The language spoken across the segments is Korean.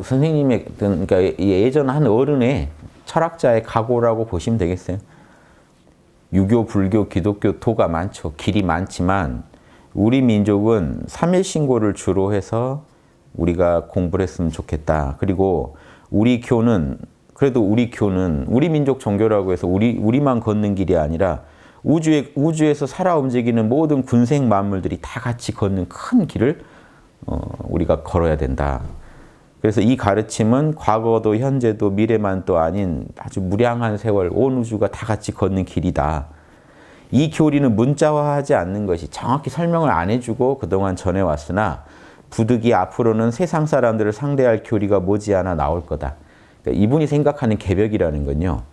선생님의, 그러니까 예전 한 어른의 철학자의 각오라고 보시면 되겠어요. 유교, 불교, 기독교, 토가 많죠. 길이 많지만 우리 민족은 삼일신고를 주로 해서 우리가 공부를 했으면 좋겠다. 그리고 우리 교는, 그래도 우리 교는 우리 민족 종교라고 해서 우리만 걷는 길이 아니라 우주에서 살아 움직이는 모든 군생 만물들이 다 같이 걷는 큰 길을 우리가 걸어야 된다. 그래서 이 가르침은 과거도 현재도 미래만도 아닌 아주 무량한 세월, 온 우주가 다 같이 걷는 길이다. 이 교리는 문자화하지 않는 것이 정확히 설명을 안 해주고 그동안 전해왔으나 부득이 앞으로는 세상 사람들을 상대할 교리가 머지않아 나올 거다. 그러니까 이분이 생각하는 개벽이라는 건요.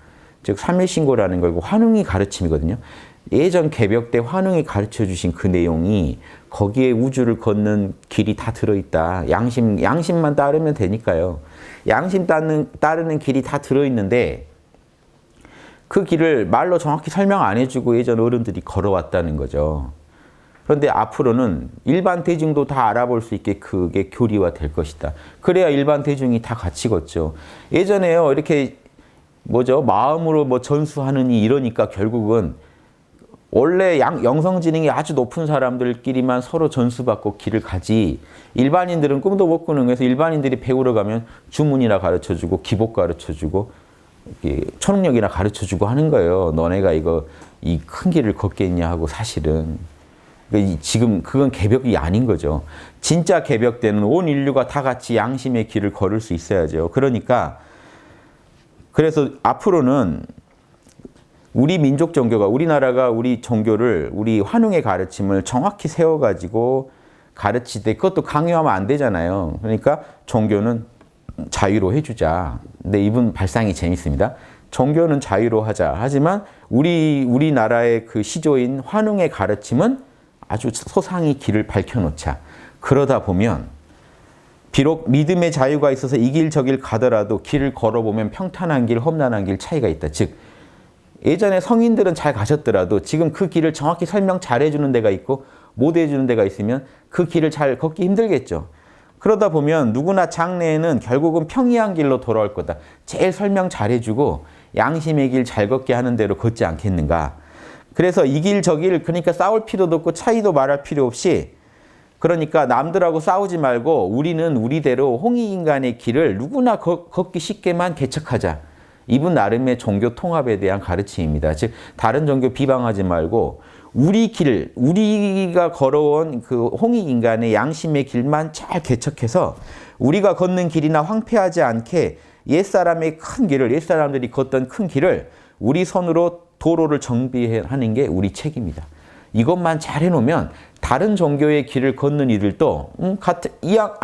즉 삼일신고라는 걸 환웅이 가르침이거든요. 예전 개벽 때 환웅이 가르쳐 주신 그 내용이 거기에 우주를 걷는 길이 다 들어있다. 양심만 따르면 되니까요. 양심 따르는 길이 다 들어있는데 그 길을 말로 정확히 설명 안 해주고 예전 어른들이 걸어왔다는 거죠. 그런데 앞으로는 일반 대중도 다 알아볼 수 있게 그게 교리화 될 것이다. 그래야 일반 대중이 다 같이 걷죠. 예전에요, 이렇게 마음으로 뭐 전수하느니 이러니까 결국은 원래 영성지능이 아주 높은 사람들끼리만 서로 전수받고 길을 가지, 일반인들은 꿈도 못 꾸는 거에서 일반인들이 배우러 가면 주문이나 가르쳐주고 기복 가르쳐주고 초능력이나 가르쳐주고 하는 거예요. 너네가 이 큰 길을 걷겠냐 하고. 사실은 지금 그건 개벽이 아닌 거죠. 진짜 개벽 때는 온 인류가 다 같이 양심의 길을 걸을 수 있어야죠. 그래서 앞으로는 우리 민족 종교가, 우리나라가 우리 종교를, 우리 환웅의 가르침을 정확히 세워가지고 가르칠 때 그것도 강요하면 안 되잖아요. 그러니까 종교는 자유로 해주자. 근데 이분 발상이 재밌습니다. 종교는 자유로 하자. 하지만 우리나라의 그 시조인 환웅의 가르침은 아주 소상히 길을 밝혀놓자. 그러다 보면 비록 믿음의 자유가 있어서 이 길 저 길 가더라도 길을 걸어보면 평탄한 길, 험난한 길 차이가 있다. 즉 예전에 성인들은 잘 가셨더라도 지금 그 길을 정확히 설명 잘 해주는 데가 있고 못 해주는 데가 있으면 그 길을 잘 걷기 힘들겠죠. 그러다 보면 누구나 장래에는 결국은 평이한 길로 돌아올 거다. 제일 설명 잘 해주고 양심의 길 잘 걷게 하는 대로 걷지 않겠는가. 그래서 이 길 저 길, 그러니까 싸울 필요도 없고 차이도 말할 필요 없이, 그러니까 남들하고 싸우지 말고 우리는 우리대로 홍익인간의 길을 누구나 걷기 쉽게만 개척하자. 이분 나름의 종교 통합에 대한 가르침입니다. 즉 다른 종교 비방하지 말고 우리 길, 우리가 걸어온 그 홍익인간의 양심의 길만 잘 개척해서 우리가 걷는 길이나 황폐하지 않게 옛사람의 큰 길을, 옛사람들이 걷던 큰 길을 우리 손으로 도로를 정비하는 게 우리 책임이다. 이것만 잘 해놓으면 다른 종교의 길을 걷는 이들도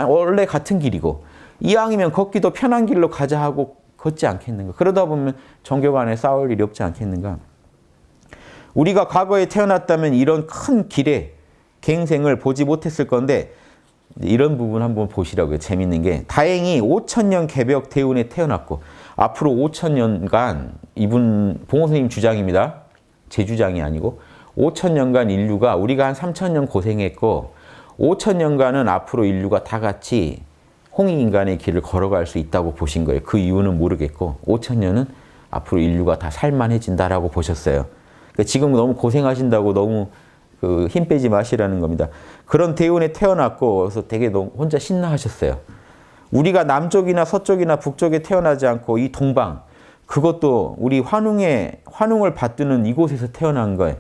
원래 같은 길이고 이왕이면 걷기도 편한 길로 가자 하고 걷지 않겠는가. 그러다 보면 종교 간에 싸울 일이 없지 않겠는가. 우리가 과거에 태어났다면 이런 큰 길의 갱생을 보지 못했을 건데, 이런 부분 한번 보시라고요. 재밌는 게, 다행히 5천년 개벽 대운에 태어났고 앞으로 5천년간, 이분 봉호 선생님 주장입니다. 제 주장이 아니고 5천년간 인류가, 우리가 한 3천년 고생했고 5천년간은 앞으로 인류가 다 같이 홍익인간의 길을 걸어갈 수 있다고 보신 거예요. 그 이유는 모르겠고 5천년은 앞으로 인류가 다 살만해진다라고 보셨어요. 그러니까 지금 너무 고생하신다고 너무 힘 빼지 마시라는 겁니다. 그런 대운에 태어났고 그래서 되게 너무 혼자 신나하셨어요. 우리가 남쪽이나 서쪽이나 북쪽에 태어나지 않고 이 동방, 그것도 우리 환웅을 받드는 이곳에서 태어난 거예요.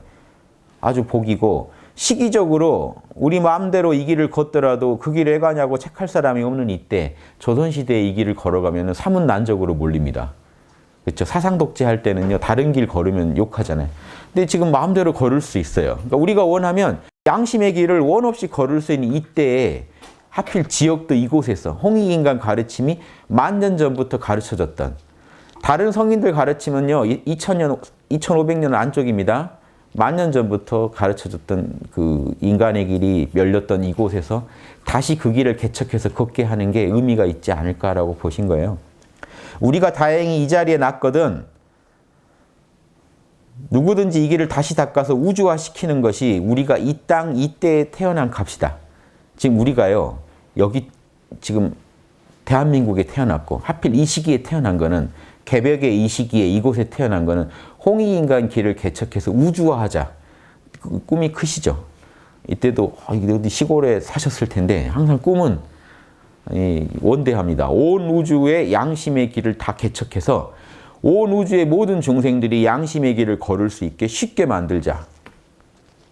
아주 복이고, 시기적으로 우리 마음대로 이 길을 걷더라도 그 길을 왜 가냐고 책할 사람이 없는 이때 조선시대에 이 길을 걸어가면 사문난적으로 몰립니다. 그렇죠? 사상 독재할 때는요, 다른 길 걸으면 욕하잖아요. 근데 지금 마음대로 걸을 수 있어요. 그러니까 우리가 원하면 양심의 길을 원 없이 걸을 수 있는 이때에 하필 지역도 이곳에서 홍익인간 가르침이 만년 전부터 가르쳐졌던, 다른 성인들 가르침은요 2000년, 2500년 안쪽입니다. 만년 전부터 가르쳐줬던 그 인간의 길이 열렸던 이곳에서 다시 그 길을 개척해서 걷게 하는 게 의미가 있지 않을까라고 보신 거예요. 우리가 다행히 이 자리에 났거든 누구든지 이 길을 다시 닦아서 우주화시키는 것이 우리가 이 땅, 이때에 태어난 값이다. 지금 우리가요, 여기 지금 대한민국에 태어났고 하필 이 시기에 태어난 거는 개벽의 이 시기에 이곳에 태어난 거는 홍익인간 길을 개척해서 우주화하자. 꿈이 크시죠. 이때도 어디 시골에 사셨을 텐데 항상 꿈은 원대합니다. 온 우주의 양심의 길을 다 개척해서 온 우주의 모든 중생들이 양심의 길을 걸을 수 있게 쉽게 만들자.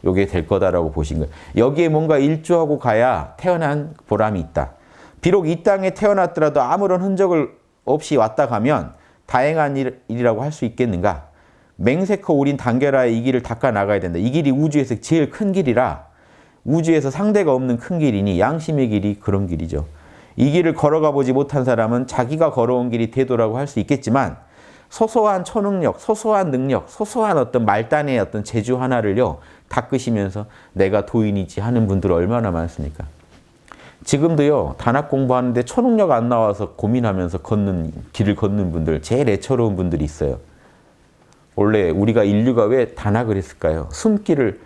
요게 될 거다라고 보신 거예요. 여기에 뭔가 일조하고 가야 태어난 보람이 있다. 비록 이 땅에 태어났더라도 아무런 흔적을 없이 왔다 가면 다행한 일이라고 할 수 있겠는가? 맹세코 우린 단결하여 이 길을 닦아 나가야 된다. 이 길이 우주에서 제일 큰 길이라 우주에서 상대가 없는 큰 길이니 양심의 길이 그런 길이죠. 이 길을 걸어가 보지 못한 사람은 자기가 걸어온 길이 대도라고 할 수 있겠지만 소소한 초능력, 소소한 능력, 소소한 어떤 말단의 어떤 재주 하나를요 닦으시면서 내가 도인이지 하는 분들 얼마나 많습니까? 지금도요 단학 공부하는데 초능력 안 나와서 고민하면서 길을 걷는 분들 제일 애처로운 분들이 있어요. 원래 우리가 인류가 왜 단학을 했을까요? 숨길을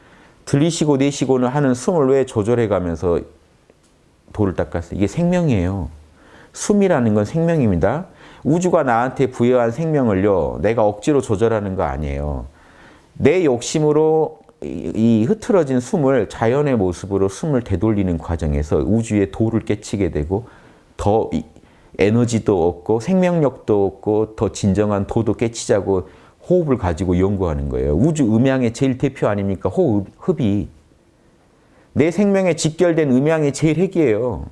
들이쉬고 내쉬고는 하는 숨을 왜 조절해 가면서 도를 닦았어요? 이게 생명이에요. 숨이라는 건 생명입니다. 우주가 나한테 부여한 생명을요 내가 억지로 조절하는 거 아니에요. 내 욕심으로 이 흐트러진 숨을 자연의 모습으로 숨을 되돌리는 과정에서 우주의 도를 깨치게 되고 더 에너지도 얻고 생명력도 얻고 더 진정한 도도 깨치자고 호흡을 가지고 연구하는 거예요. 우주 음양의 제일 대표 아닙니까? 호흡이. 내 생명에 직결된 음양이 제일 핵이에요.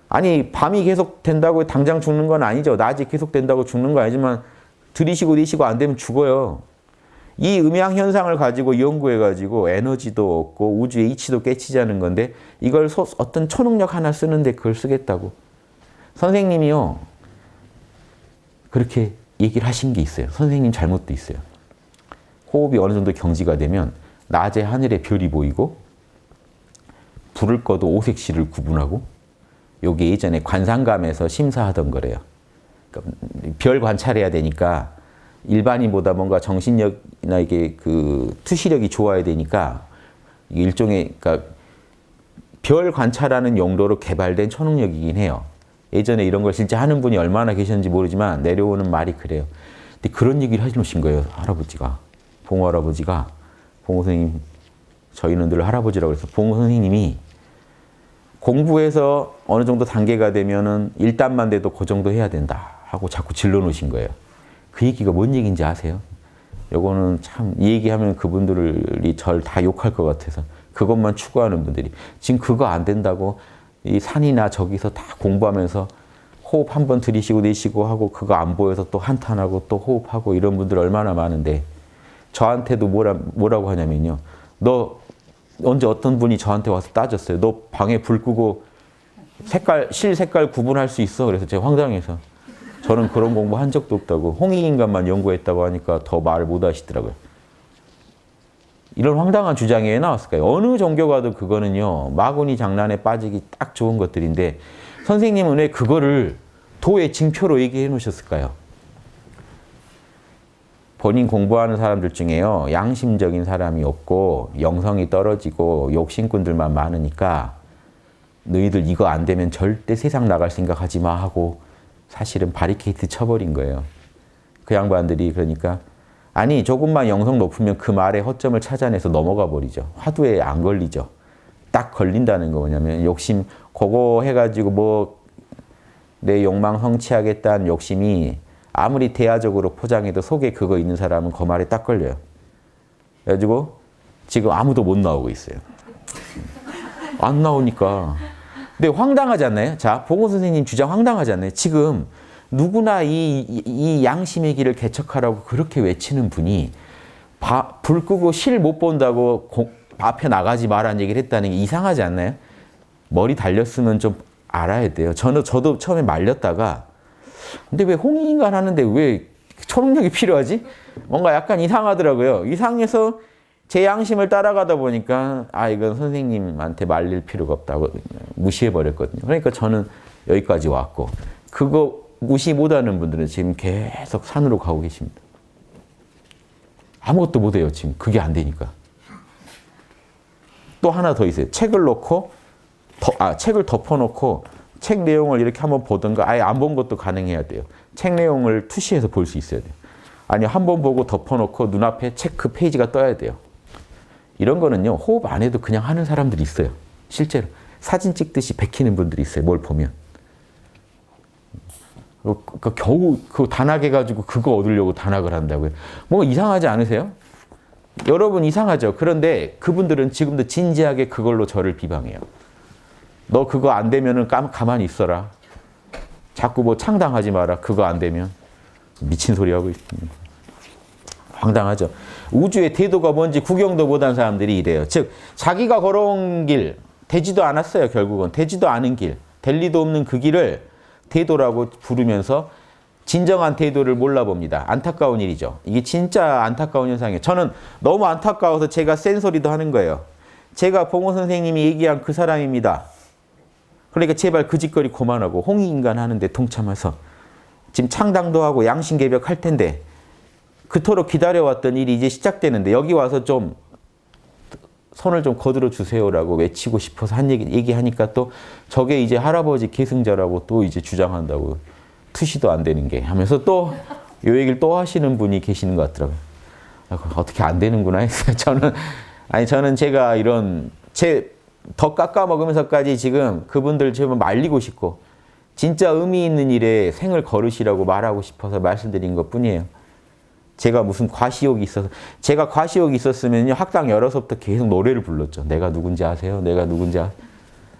아니 밤이 계속 된다고 당장 죽는 건 아니죠. 낮이 계속 된다고 죽는 건 아니지만 들이쉬고 내쉬고 안 되면 죽어요. 이 음양 현상을 가지고 연구해가지고 에너지도 얻고 우주의 이치도 깨치자는 건데 이걸 어떤 초능력 하나 쓰는데 그걸 쓰겠다고. 선생님이요. 그렇게 얘기를 하신 게 있어요. 선생님 잘못도 있어요. 호흡이 어느 정도 경지가 되면 낮에 하늘에 별이 보이고 불을 꺼도 오색실을 구분하고 요게 예전에 관상감에서 심사하던 거래요. 그러니까 별 관찰해야 되니까 일반인보다 뭔가 정신력이나 이게 그 투시력이 좋아야 되니까 일종의 그러니까 별 관찰하는 용도로 개발된 초능력이긴 해요. 예전에 이런 걸 진짜 하는 분이 얼마나 계셨는지 모르지만 내려오는 말이 그래요. 근데 그런 얘기를 하시는 거예요. 할아버지가. 봉호 할아버지가. 봉호 선생님, 저희는 늘 할아버지라고 해서 봉호 선생님이 공부해서 어느 정도 단계가 되면은 1단만 돼도 그 정도 해야 된다 하고 자꾸 질러 놓으신 거예요. 그 얘기가 뭔 얘기인지 아세요? 요거는 참 이 얘기하면 그분들이 절 다 욕할 것 같아서 그것만 추구하는 분들이 지금 그거 안 된다고 이 산이나 저기서 다 공부하면서 호흡 한 번 들이쉬고 내쉬고 하고 그거 안 보여서 또 한탄하고 또 호흡하고 이런 분들 얼마나 많은데 저한테도 뭐라고 하냐면요. 너 언제 어떤 분이 저한테 와서 따졌어요. 너 방에 불 끄고 실 색깔 구분할 수 있어? 그래서 제가 황당해서 저는 그런 공부 한 적도 없다고 홍익인간만 연구했다고 하니까 더 말을 못 하시더라고요. 이런 황당한 주장이 왜 나왔을까요? 어느 종교 가도 그거는요. 마구니 장난에 빠지기 딱 좋은 것들인데 선생님은 왜 그거를 도의 징표로 얘기해 놓으셨을까요? 본인 공부하는 사람들 중에요. 양심적인 사람이 없고 영성이 떨어지고 욕심꾼들만 많으니까 너희들 이거 안 되면 절대 세상 나갈 생각하지 마 하고 사실은 바리케이트 쳐버린 거예요. 그 양반들이 그러니까 아니 조금만 영성 높으면 그 말의 허점을 찾아내서 넘어가 버리죠. 화두에 안 걸리죠. 딱 걸린다는 거 뭐냐면 욕심 그거 해가지고 뭐 내 욕망 성취하겠다는 욕심이 아무리 대화적으로 포장해도 속에 그거 있는 사람은 그 말에 딱 걸려요. 그래가지고 지금 아무도 못 나오고 있어요. 안 나오니까. 근데 황당하지 않나요? 자, 봉호 선생님 주장 황당하지 않나요? 지금 누구나 이 양심의 길을 개척하라고 그렇게 외치는 분이 불 끄고 실 못 본다고 앞에 나가지 마라는 얘기를 했다는 게 이상하지 않나요? 머리 달렸으면 좀 알아야 돼요. 저도 처음에 말렸다가 근데 왜 홍익인간 하는데 왜 초능력이 필요하지? 뭔가 약간 이상하더라고요. 이상해서 제 양심을 따라가다 보니까 이건 선생님한테 말릴 필요가 없다고 무시해버렸거든요. 그러니까 저는 여기까지 왔고 그거 무시 못하는 분들은 지금 계속 산으로 가고 계십니다. 아무것도 못해요. 지금 그게 안 되니까. 또 하나 더 있어요. 책을 놓고 책을 덮어놓고 책 내용을 이렇게 한번 보든가 아예 안 본 것도 가능해야 돼요. 책 내용을 투시해서 볼 수 있어야 돼요. 아니 한 번 보고 덮어놓고 눈앞에 체크 페이지가 떠야 돼요. 이런 거는요. 호흡 안 해도 그냥 하는 사람들이 있어요. 실제로. 사진 찍듯이 베끼는 분들이 있어요. 뭘 보면. 겨우 그 단학해가지고 그거 얻으려고 단학을 한다고요. 뭔가 이상하지 않으세요? 여러분 이상하죠. 그런데 그분들은 지금도 진지하게 그걸로 저를 비방해요. 너 그거 안 되면은 가만히 있어라. 자꾸 뭐 창당하지 마라. 그거 안 되면. 미친 소리 하고 있습니다. 황당하죠. 우주의 태도가 뭔지 구경도 못한 사람들이 이래요. 즉 자기가 걸어온 길, 되지도 않았어요. 결국은. 되지도 않은 길, 될 리도 없는 그 길을 태도라고 부르면서 진정한 태도를 몰라봅니다. 안타까운 일이죠. 이게 진짜 안타까운 현상이에요. 저는 너무 안타까워서 제가 센 소리도 하는 거예요. 제가 봉호 선생님이 얘기한 그 사람입니다. 그러니까 제발 그 짓거리 그만하고 홍익인간 하는데 동참해서 지금 창당도 하고 양심개벽 할 텐데 그토록 기다려왔던 일이 이제 시작되는데 여기 와서 좀 손을 좀 거들어 주세요라고 외치고 싶어서 한 얘기하니까 또 저게 이제 할아버지 계승자라고 또 이제 주장한다고 투시도 안 되는 게 하면서 또 요 얘기를 또 하시는 분이 계시는 것 같더라고요. 어떻게 안 되는구나 했어요. 저는 제가 이런 더 깎아 먹으면서까지 지금 그분들 제발 말리고 싶고 진짜 의미 있는 일에 생을 거르시라고 말하고 싶어서 말씀드린 것 뿐이에요. 제가 무슨 과시욕이 있어서 제가 과시욕이 있었으면요 학당 열어서부터 계속 노래를 불렀죠. 내가 누군지 아세요? 내가 누군지 아세요?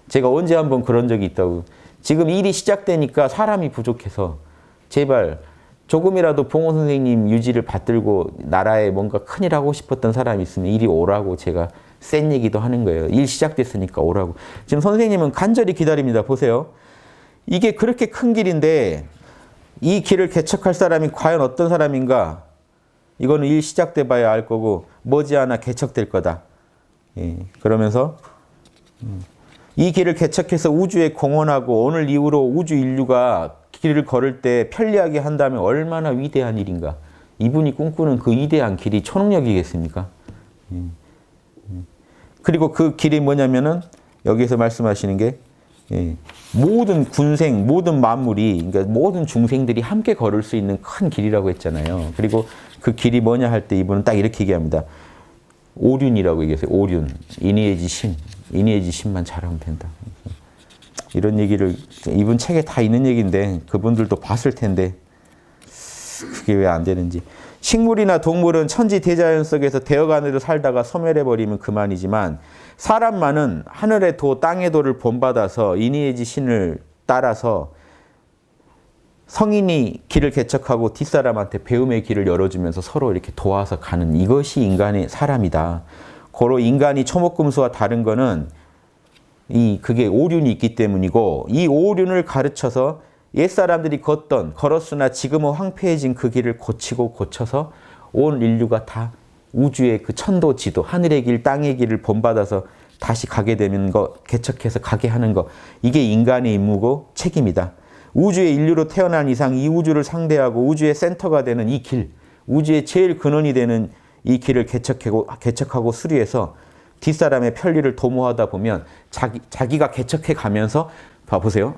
제가 언제 한번 그런 적이 있다고. 지금 일이 시작되니까 사람이 부족해서 제발 조금이라도 봉호 선생님 유지를 받들고 나라에 뭔가 큰일 하고 싶었던 사람이 있으면 이리 오라고 제가 센 얘기도 하는 거예요. 일 시작됐으니까 오라고. 지금 선생님은 간절히 기다립니다. 보세요. 이게 그렇게 큰 길인데 이 길을 개척할 사람이 과연 어떤 사람인가? 이거는 일 시작돼 봐야 알 거고 머지않아 개척될 거다. 예, 그러면서 이 길을 개척해서 우주에 공헌하고 오늘 이후로 우주 인류가 길을 걸을 때 편리하게 한다면 얼마나 위대한 일인가. 이분이 꿈꾸는 그 위대한 길이 초능력이겠습니까? 그리고 그 길이 뭐냐면은 여기서 말씀하시는 게 모든 군생, 모든 만물이, 그러니까 모든 중생들이 함께 걸을 수 있는 큰 길이라고 했잖아요. 그리고 그 길이 뭐냐 할 때 이분은 딱 이렇게 얘기합니다. 오륜이라고 얘기했어요. 오륜. 이니에지 신. 이니에지 신만 잘하면 된다. 이런 얘기를 이분 책에 다 있는 얘기인데 그분들도 봤을 텐데 그게 왜 안 되는지. 식물이나 동물은 천지 대자연 속에서 대어간으로 살다가 소멸해버리면 그만이지만 사람만은 하늘의 도, 땅의 도를 본받아서 이니에지 신을 따라서 성인이 길을 개척하고 뒷사람한테 배움의 길을 열어주면서 서로 이렇게 도와서 가는 이것이 인간의 사람이다. 고로 인간이 초목금수와 다른 거는 그게 오륜이 있기 때문이고 이 오륜을 가르쳐서 옛사람들이 걸었으나 지금은 황폐해진 그 길을 고치고 고쳐서 온 인류가 다 우주의 그 천도 지도, 하늘의 길, 땅의 길을 본받아서 다시 가게 되는 거, 개척해서 가게 하는 거. 이게 인간의 임무고 책임이다. 우주의 인류로 태어난 이상 이 우주를 상대하고 우주의 센터가 되는 이 길, 우주의 제일 근원이 되는 이 길을 개척하고 수리해서 뒷사람의 편리를 도모하다 보면 자기가 개척해 가면서 봐보세요.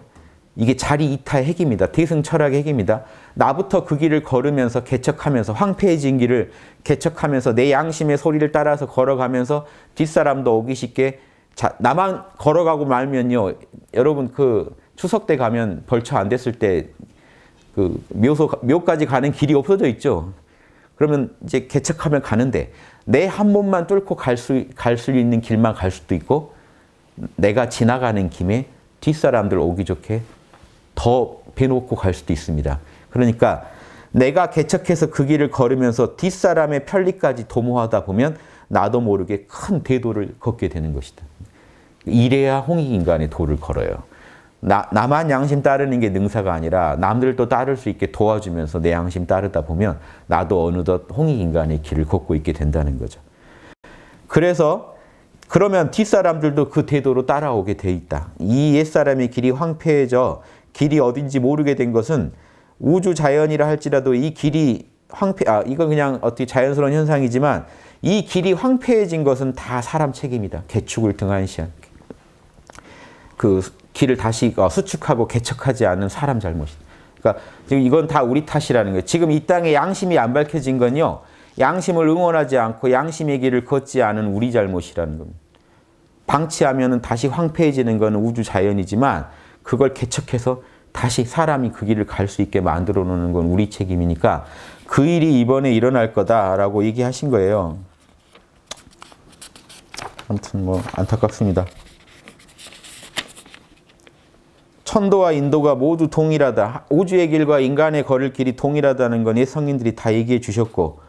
이게 자리 이타의 핵입니다. 대승 철학의 핵입니다. 나부터 그 길을 걸으면서 개척하면서 황폐해진 길을 개척하면서 내 양심의 소리를 따라서 걸어가면서 뒷사람도 오기 쉽게 나만 걸어가고 말면요. 여러분 그 추석 때 가면 벌처 안 됐을 때 그 묘까지 가는 길이 없어져 있죠. 그러면 이제 개척하면 가는데 내 한 몸만 뚫고 갈 수 있는 길만 갈 수도 있고 내가 지나가는 김에 뒷사람들 오기 좋게 더 배놓고 갈 수도 있습니다. 그러니까 내가 개척해서 그 길을 걸으면서 뒷사람의 편리까지 도모하다 보면 나도 모르게 큰 대도를 걷게 되는 것이다. 이래야 홍익인간의 도를 걸어요. 나만 양심 따르는 게 능사가 아니라 남들도 따를 수 있게 도와주면서 내 양심 따르다 보면 나도 어느덧 홍익인간의 길을 걷고 있게 된다는 거죠. 그래서 그러면 뒷사람들도 그 대도로 따라오게 돼 있다. 이 옛사람의 길이 황폐해져 길이 어딘지 모르게 된 것은 우주 자연이라 할지라도 이 길이 이거 그냥 어떻게 자연스러운 현상이지만 이 길이 황폐해진 것은 다 사람 책임이다. 개축을 등한시한. 길을 다시 수축하고 개척하지 않은 사람 잘못이다. 그러니까 지금 이건 다 우리 탓이라는 거예요. 지금 이 땅에 양심이 안 밝혀진 건요. 양심을 응원하지 않고 양심의 길을 걷지 않은 우리 잘못이라는 겁니다. 방치하면 다시 황폐해지는 것은 우주 자연이지만 그걸 개척해서 다시 사람이 그 길을 갈 수 있게 만들어 놓는 건 우리 책임이니까 그 일이 이번에 일어날 거다라고 얘기하신 거예요. 아무튼 뭐 안타깝습니다. 천도와 인도가 모두 동일하다. 우주의 길과 인간의 걸을 길이 동일하다는 건 성인들이 다 얘기해 주셨고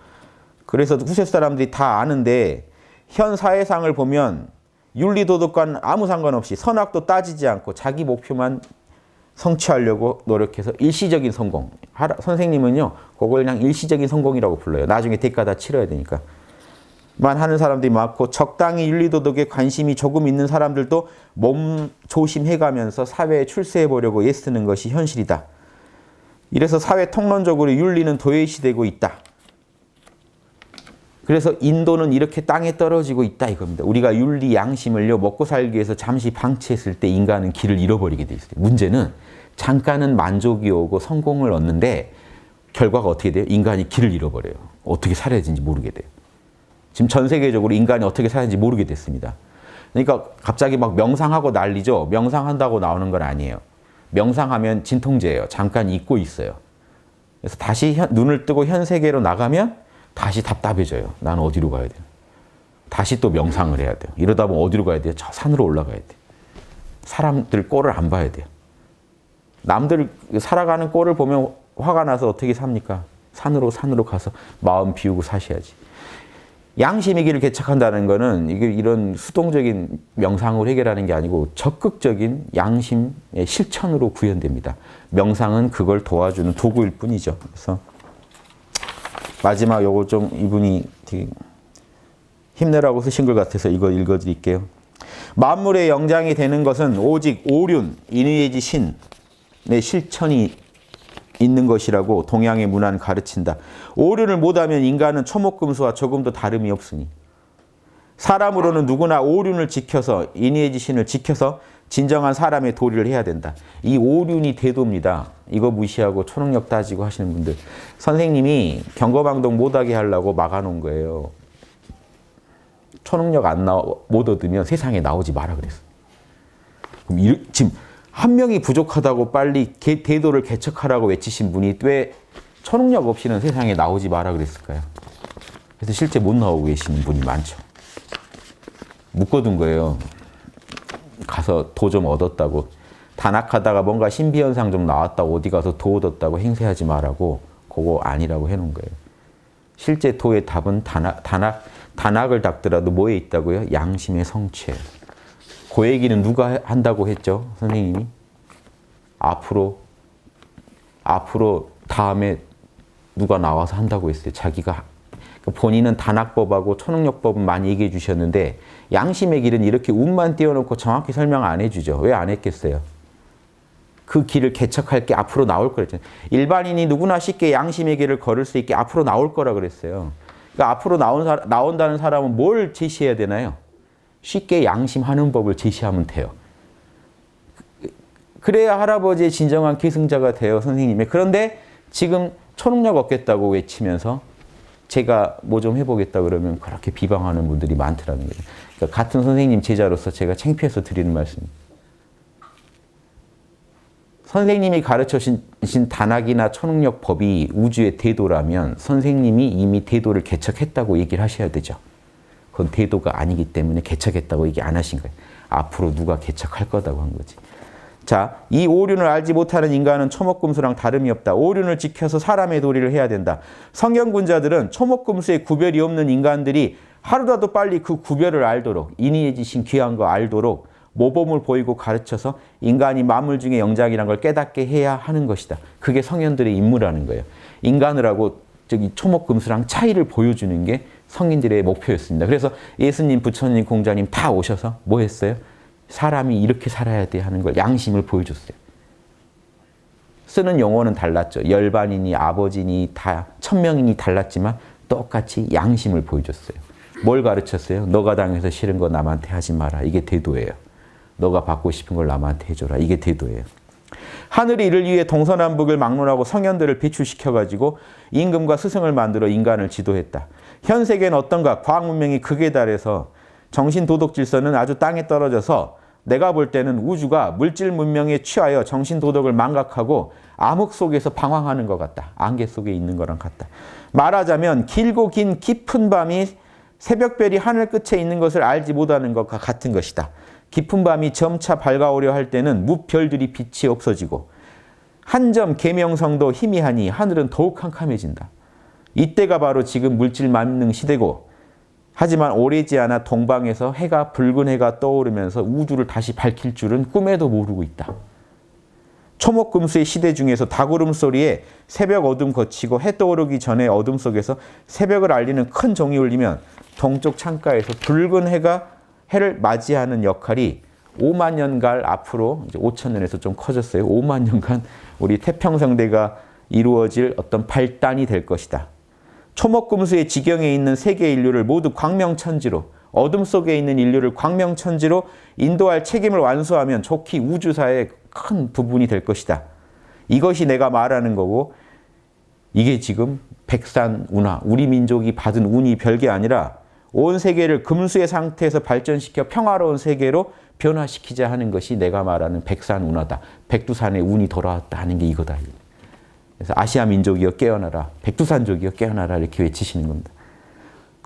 그래서 후세 사람들이 다 아는데 현 사회상을 보면 윤리도덕과는 아무 상관없이 선악도 따지지 않고 자기 목표만 성취하려고 노력해서 일시적인 성공. 선생님은요, 그걸 그냥 일시적인 성공이라고 불러요. 나중에 대가 다 치러야 되니까. 만 하는 사람들이 많고 적당히 윤리도덕에 관심이 조금 있는 사람들도 몸 조심해가면서 사회에 출세해보려고 애쓰는 것이 현실이다. 이래서 사회 통론적으로 윤리는 도외시되고 있다. 그래서 인도는 이렇게 땅에 떨어지고 있다 이겁니다. 우리가 윤리, 양심을요 먹고 살기 위해서 잠시 방치했을 때 인간은 길을 잃어버리게 돼 있어요. 문제는 잠깐은 만족이 오고 성공을 얻는데 결과가 어떻게 돼요? 인간이 길을 잃어버려요. 어떻게 살아야 되는지 모르게 돼요. 지금 전 세계적으로 인간이 어떻게 살아야 되는지 모르게 됐습니다. 그러니까 갑자기 막 명상하고 난리죠. 명상한다고 나오는 건 아니에요. 명상하면 진통제예요. 잠깐 잊고 있어요. 그래서 다시 눈을 뜨고 현 세계로 나가면 다시 답답해져요. 난 어디로 가야 돼요? 다시 또 명상을 해야 돼요. 이러다 보면 어디로 가야 돼요? 저 산으로 올라가야 돼요. 사람들 꼴을 안 봐야 돼요. 남들 살아가는 꼴을 보면 화가 나서 어떻게 삽니까? 산으로 가서 마음 비우고 사셔야지. 양심의 길을 개척한다는 것은 이런 수동적인 명상으로 해결하는 게 아니고 적극적인 양심의 실천으로 구현됩니다. 명상은 그걸 도와주는 도구일 뿐이죠. 그래서 마지막 요거 좀 이분이 되게 힘내라고 쓰신 것 같아서 이거 읽어드릴게요. 만물의 영장이 되는 것은 오직 오륜, 인의지 신의 실천이 있는 것이라고 동양의 문화는 가르친다. 오륜을 못하면 인간은 초목금수와 조금도 다름이 없으니 사람으로는 누구나 오륜을 지켜서 인의의 신을 지켜서 진정한 사람의 도리를 해야 된다. 이 오륜이 대도입니다. 이거 무시하고 초능력 따지고 하시는 분들. 선생님이 경거방동 못하게 하려고 막아놓은 거예요. 초능력 못 얻으면 세상에 나오지 마라 그랬어. 그럼 지금 한 명이 부족하다고 빨리 대도를 개척하라고 외치신 분이 왜 초능력 없이는 세상에 나오지 마라 그랬을까요? 그래서 실제 못 나오고 계시는 분이 많죠. 묶어둔 거예요. 가서 도 좀 얻었다고. 단학하다가 뭔가 신비현상 좀 나왔다고 어디 가서 도 얻었다고 행세하지 말라고 그거 아니라고 해놓은 거예요. 실제 도의 답은 단학을 닦더라도 뭐에 있다고요? 양심의 성취에. 그 얘기는 누가 한다고 했죠? 선생님이? 앞으로 다음에 누가 나와서 한다고 했어요. 자기가. 본인은 단학법하고 초능력법은 많이 얘기해 주셨는데 양심의 길은 이렇게 운만 띄워놓고 정확히 설명 안 해주죠. 왜 안 했겠어요? 그 길을 개척할 게 앞으로 나올 거랬잖아요. 일반인이 누구나 쉽게 양심의 길을 걸을 수 있게 앞으로 나올 거라 그랬어요. 그러니까 앞으로 나온다는 사람은 뭘 제시해야 되나요? 쉽게 양심하는 법을 제시하면 돼요. 그래야 할아버지의 진정한 계승자가 돼요, 선생님이. 그런데 지금 초능력 얻겠다고 외치면서 제가 뭐 좀 해보겠다 그러면 그렇게 비방하는 분들이 많더라는 거예요. 그러니까 같은 선생님 제자로서 제가 창피해서 드리는 말씀입니다. 선생님이 가르쳐주신 단학이나 초능력 법이 우주의 대도라면 선생님이 이미 대도를 개척했다고 얘기를 하셔야 되죠. 그건 대도가 아니기 때문에 개척했다고 얘기 안 하신 거예요. 앞으로 누가 개척할 거다고 한 거지. 자, 이 오륜을 알지 못하는 인간은 초목금수랑 다름이 없다. 오륜을 지켜서 사람의 도리를 해야 된다. 성경군자들은 초목금수의 구별이 없는 인간들이 하루라도 빨리 그 구별을 알도록 인의의 지신 귀한 거 알도록 모범을 보이고 가르쳐서 인간이 만물 중에 영장이라는 걸 깨닫게 해야 하는 것이다. 그게 성현들의 임무라는 거예요. 인간을 하고 초목금수랑 차이를 보여주는 게 성인들의 목표였습니다. 그래서 예수님, 부처님, 공자님 다 오셔서 뭐 했어요? 사람이 이렇게 살아야 돼 하는 걸 양심을 보여줬어요. 쓰는 용어는 달랐죠. 열반이니 아버지니 다 천명이니 달랐지만 똑같이 양심을 보여줬어요. 뭘 가르쳤어요? 너가 당해서 싫은 거 남한테 하지 마라. 이게 대도예요. 너가 받고 싶은 걸 남한테 해줘라. 이게 태도예요. 하늘이 이를 위해 동서남북을 막론하고 성현들을 비출시켜가지고 임금과 스승을 만들어 인간을 지도했다. 현 세계는 어떤가? 과학 문명이 극에 달해서 정신 도덕 질서는 아주 땅에 떨어져서 내가 볼 때는 우주가 물질 문명에 취하여 정신 도덕을 망각하고 암흑 속에서 방황하는 것 같다. 안개 속에 있는 거랑 같다. 말하자면 길고 긴 깊은 밤이 새벽별이 하늘 끝에 있는 것을 알지 못하는 것과 같은 것이다. 깊은 밤이 점차 밝아오려 할 때는 무별들이 빛이 없어지고 한 점 계명성도 희미하니 하늘은 더욱 캄캄해진다. 이때가 바로 지금 물질 만능 시대고 하지만 오래지 않아 동방에서 붉은 해가 떠오르면서 우주를 다시 밝힐 줄은 꿈에도 모르고 있다. 초목금수의 시대 중에서 닭울음 소리에 새벽 어둠 거치고 해 떠오르기 전에 어둠 속에서 새벽을 알리는 큰 종이 울리면 동쪽 창가에서 붉은 해를 맞이하는 역할이 5만 년간 앞으로 이제 5천 년에서 좀 커졌어요. 5만 년간 우리 태평성대가 이루어질 어떤 발단이 될 것이다. 초목금수의 지경에 있는 세계 인류를 모두 광명천지로 어둠 속에 있는 인류를 광명천지로 인도할 책임을 완수하면 좋기 우주사의 큰 부분이 될 것이다. 이것이 내가 말하는 거고 이게 지금 백산운하, 우리 민족이 받은 운이 별게 아니라 온 세계를 금수의 상태에서 발전시켜 평화로운 세계로 변화시키자 하는 것이 내가 말하는 백산운하다. 백두산의 운이 돌아왔다 하는 게 이거다. 그래서 아시아 민족이여 깨어나라. 백두산족이여 깨어나라. 이렇게 외치시는 겁니다.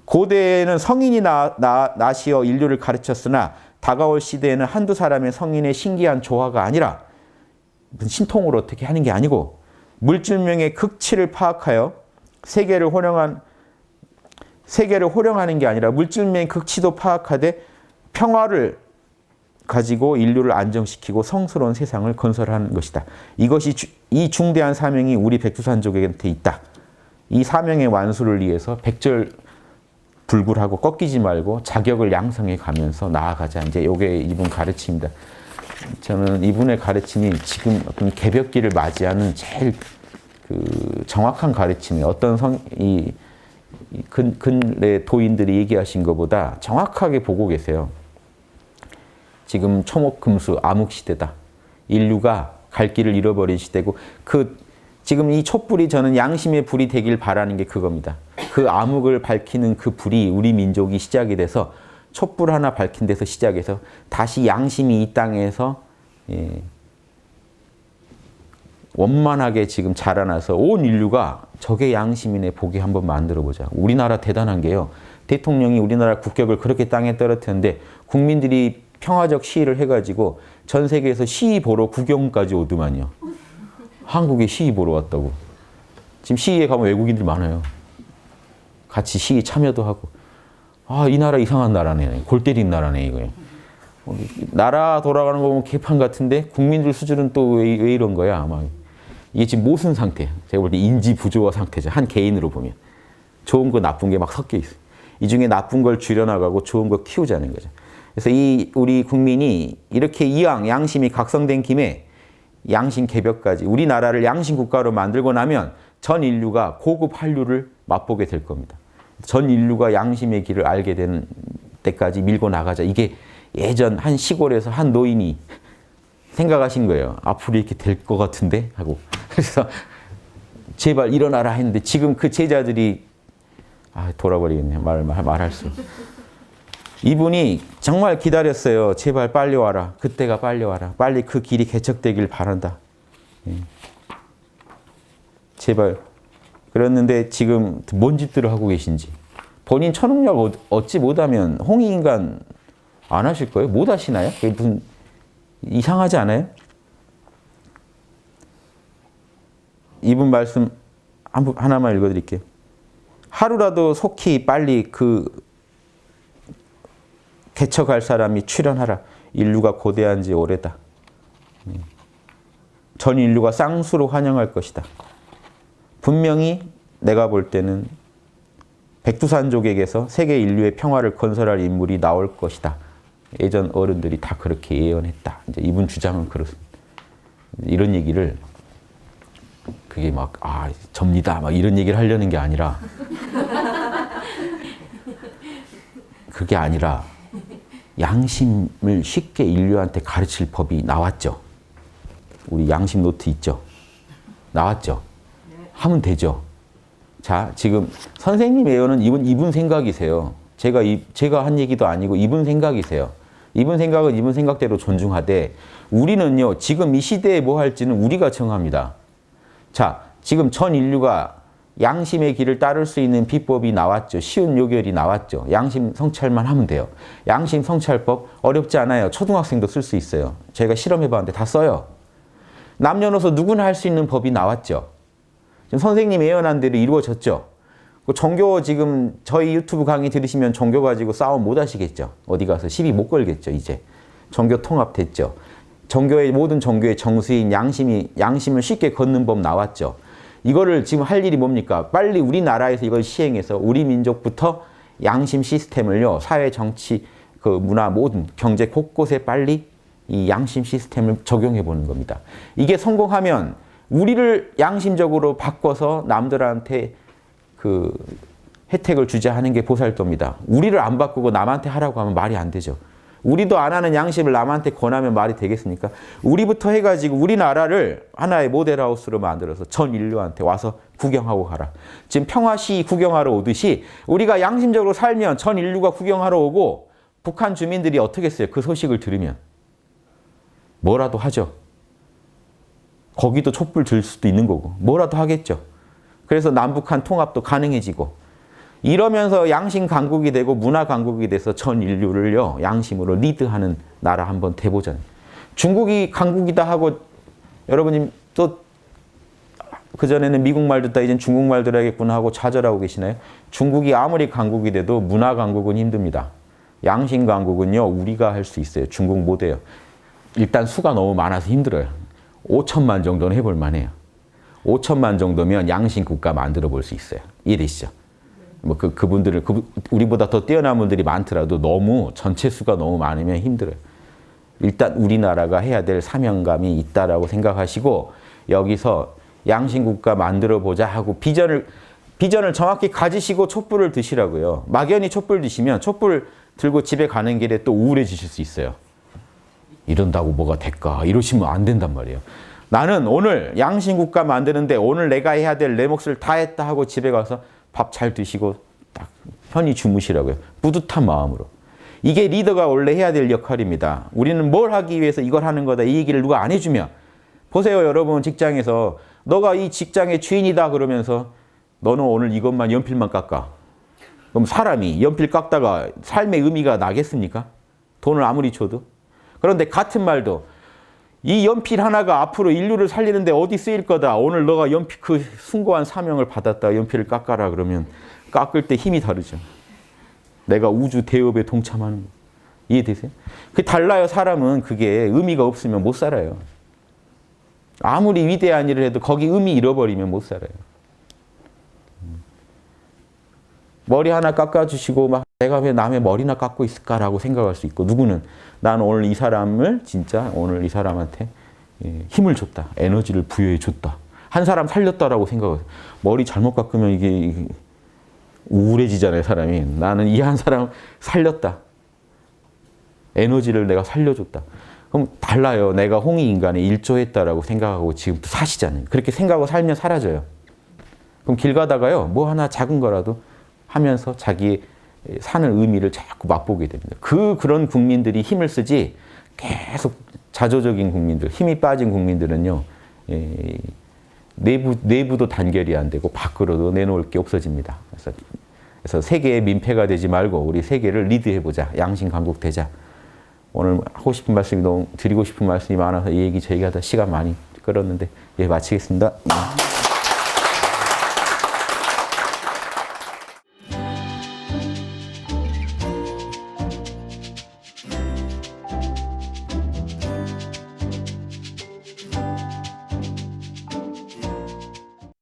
고대에는 성인이 나시어 인류를 가르쳤으나 다가올 시대에는 한두 사람의 성인의 신기한 조화가 아니라 무슨 신통으로 어떻게 하는 게 아니고 물질명의 극치를 파악하여 세계를 호령하는 게 아니라 물질명의 극치도 파악하되 평화를 가지고 인류를 안정시키고 성스러운 세상을 건설하는 것이다. 이것이 이 중대한 사명이 우리 백두산족에게 있다. 이 사명의 완수를 위해서 백절불굴하고 꺾이지 말고 자격을 양성해 가면서 나아가자. 이제 이게 이분 가르침입니다. 저는 이분의 가르침이 지금 어떤 개벽기를 맞이하는 제일 정확한 가르침이에요. 어떤 근래 도인들이 얘기하신 것보다 정확하게 보고 계세요. 지금 초목금수 암흑시대다. 인류가 갈 길을 잃어버린 시대고 지금 이 촛불이 저는 양심의 불이 되길 바라는 게 그겁니다. 그 암흑을 밝히는 그 불이 우리 민족이 시작이 돼서 촛불 하나 밝힌 데서 시작해서 다시 양심이 이 땅에서 원만하게 지금 자라나서 온 인류가 저게 양심이네 보게 한번 만들어보자. 우리나라 대단한 게요. 대통령이 우리나라 국격을 그렇게 땅에 떨어뜨렸는데 국민들이 평화적 시위를 해가지고 전 세계에서 시위 보러 구경까지 오더만요. 한국에 시위 보러 왔다고. 지금 시위에 가면 외국인들 많아요. 같이 시위 참여도 하고. 아, 이 나라 이상한 나라네. 골 때린 나라네, 이거요. 나라 돌아가는 거 보면 개판 같은데 국민들 수준은 또 왜 이런 거야, 아마. 이게 지금 모순 상태. 제가 볼 때 인지 부조화 상태죠. 한 개인으로 보면. 좋은 거, 나쁜 게 막 섞여 있어요. 이 중에 나쁜 걸 줄여나가고 좋은 거 키우자는 거죠. 그래서 우리 국민이 이렇게 이왕 양심이 각성된 김에 양심 개벽까지 우리나라를 양심 국가로 만들고 나면 전 인류가 고급 한류를 맛보게 될 겁니다. 전 인류가 양심의 길을 알게 되는 때까지 밀고 나가자. 이게 예전 한 시골에서 한 노인이 생각하신 거예요. 앞으로 이렇게 될 것 같은데 하고. 그래서 제발 일어나라 했는데 지금 그 제자들이 돌아버리겠네. 말할 수. 이분이 정말 기다렸어요. 제발 빨리 와라. 그때가 빨리 와라. 빨리 그 길이 개척되길 바란다. 제발. 그랬는데 지금 뭔 짓들을 하고 계신지. 본인 초능력 얻지 못하면 홍익인간 안 하실 거예요? 못 하시나요? 그게 무슨 이상하지 않아요? 이분 말씀 하나만 읽어드릴게요. 하루라도 속히 빨리 개척할 사람이 출현하라. 인류가 고대한 지 오래다. 전 인류가 쌍수로 환영할 것이다. 분명히 내가 볼 때는 백두산족에게서 세계 인류의 평화를 건설할 인물이 나올 것이다. 예전 어른들이 다 그렇게 예언했다. 이제 이분 주장은 그렇습니다. 이런 얘기를 그게 접니다. 이런 얘기를 하려는 게 아니라 그게 아니라 양심을 쉽게 인류한테 가르칠 법이 나왔죠. 우리 양심 노트 있죠? 나왔죠? 하면 되죠. 자, 지금 선생님 예언은 이분 생각이세요. 제가 한 얘기도 아니고 이분 생각이세요. 이분 생각은 이분 생각대로 존중하되 우리는요, 지금 이 시대에 뭐 할지는 우리가 정합니다. 자, 지금 전 인류가 양심의 길을 따를 수 있는 비법이 나왔죠. 쉬운 요결이 나왔죠. 양심 성찰만 하면 돼요. 양심 성찰법 어렵지 않아요. 초등학생도 쓸 수 있어요. 제가 실험해봤는데 다 써요. 남녀노소 누구나 할 수 있는 법이 나왔죠. 지금 선생님 예언한 대로 이루어졌죠. 종교 지금 저희 유튜브 강의 들으시면 종교 가지고 싸움 못 하시겠죠. 어디 가서 시비 못 걸겠죠. 이제 종교 통합됐죠. 모든 종교의 정수인 양심을 쉽게 걷는 법 나왔죠. 이거를 지금 할 일이 뭡니까? 빨리 우리나라에서 이걸 시행해서 우리 민족부터 양심 시스템을요, 사회, 정치, 문화 모든 경제 곳곳에 빨리 이 양심 시스템을 적용해 보는 겁니다. 이게 성공하면 우리를 양심적으로 바꿔서 남들한테 혜택을 주자 하는 게 보살도입니다. 우리를 안 바꾸고 남한테 하라고 하면 말이 안 되죠. 우리도 안 하는 양심을 남한테 권하면 말이 되겠습니까? 우리부터 해가지고 우리나라를 하나의 모델하우스로 만들어서 전 인류한테 와서 구경하고 가라. 지금 평화시 구경하러 오듯이 우리가 양심적으로 살면 전 인류가 구경하러 오고 북한 주민들이 어떻게 했어요? 그 소식을 들으면. 뭐라도 하죠. 거기도 촛불 들 수도 있는 거고 뭐라도 하겠죠. 그래서 남북한 통합도 가능해지고 이러면서 양심 강국이 되고 문화 강국이 돼서 전 인류를요, 양심으로 리드하는 나라 한번 돼보자는. 중국이 강국이다 하고 여러분님 또 그전에는 미국 말 듣다 이젠 중국 말 들어야겠구나 하고 좌절하고 계시나요? 중국이 아무리 강국이 돼도 문화 강국은 힘듭니다. 양심 강국은요, 우리가 할 수 있어요. 중국 못 해요. 일단 수가 너무 많아서 힘들어요. 5천만 정도는 해볼 만해요. 5천만 정도면 양심 국가 만들어 볼 수 있어요. 이해되시죠? 그분들을 우리보다 더 뛰어난 분들이 많더라도 너무 전체 수가 너무 많으면 힘들어요. 일단 우리나라가 해야 될 사명감이 있다라고 생각하시고 여기서 양심 국가 만들어 보자 하고 비전을 정확히 가지시고 촛불을 드시라고요. 막연히 촛불 드시면 촛불 들고 집에 가는 길에 또 우울해지실 수 있어요. 이런다고 뭐가 될까? 이러시면 안 된단 말이에요. 나는 오늘 양심 국가 만드는데 오늘 내가 해야 될 내 몫을 다 했다 하고 집에 가서 밥 잘 드시고 딱 편히 주무시라고요. 뿌듯한 마음으로. 이게 리더가 원래 해야 될 역할입니다. 우리는 뭘 하기 위해서 이걸 하는 거다. 이 얘기를 누가 안 해주면. 보세요, 여러분 직장에서 너가 이 직장의 주인이다 그러면서 너는 오늘 이것만 연필만 깎아. 그럼 사람이 연필 깎다가 삶의 의미가 나겠습니까? 돈을 아무리 줘도. 그런데 같은 말도 이 연필 하나가 앞으로 인류를 살리는데 어디 쓰일 거다. 오늘 너가 연필 그 숭고한 사명을 받았다. 연필을 깎아라 그러면 깎을 때 힘이 다르죠. 내가 우주 대업에 동참하는 거. 이해되세요? 그게 달라요. 사람은 그게 의미가 없으면 못 살아요. 아무리 위대한 일을 해도 거기 의미 잃어버리면 못 살아요. 머리 하나 깎아주시고 막 내가 왜 남의 머리나 깎고 있을까라고 생각할 수 있고 누구는 나는 오늘 이 사람을 진짜 오늘 이 사람한테 힘을 줬다. 에너지를 부여해 줬다. 한 사람 살렸다라고 생각해요. 머리 잘못 깎으면 이게 우울해지잖아요. 사람이. 나는 이 한 사람 살렸다. 에너지를 내가 살려줬다. 그럼 달라요. 내가 홍익인간에 일조했다라고 생각하고 지금 또 사시잖아요. 그렇게 생각하고 살면 사라져요. 그럼 길 가다가요. 뭐 하나 작은 거라도 하면서 자기 사는 의미를 자꾸 맛보게 됩니다. 그런 국민들이 힘을 쓰지 계속 자조적인 국민들, 힘이 빠진 국민들은요. 내부도 단결이 안 되고 밖으로도 내놓을 게 없어집니다. 그래서 세계의 민폐가 되지 말고 우리 세계를 리드해보자. 양심 강국 되자. 오늘 하고 싶은 말씀이 드리고 싶은 말씀이 많아서 이 얘기 저희가 다 시간 많이 끌었는데 마치겠습니다.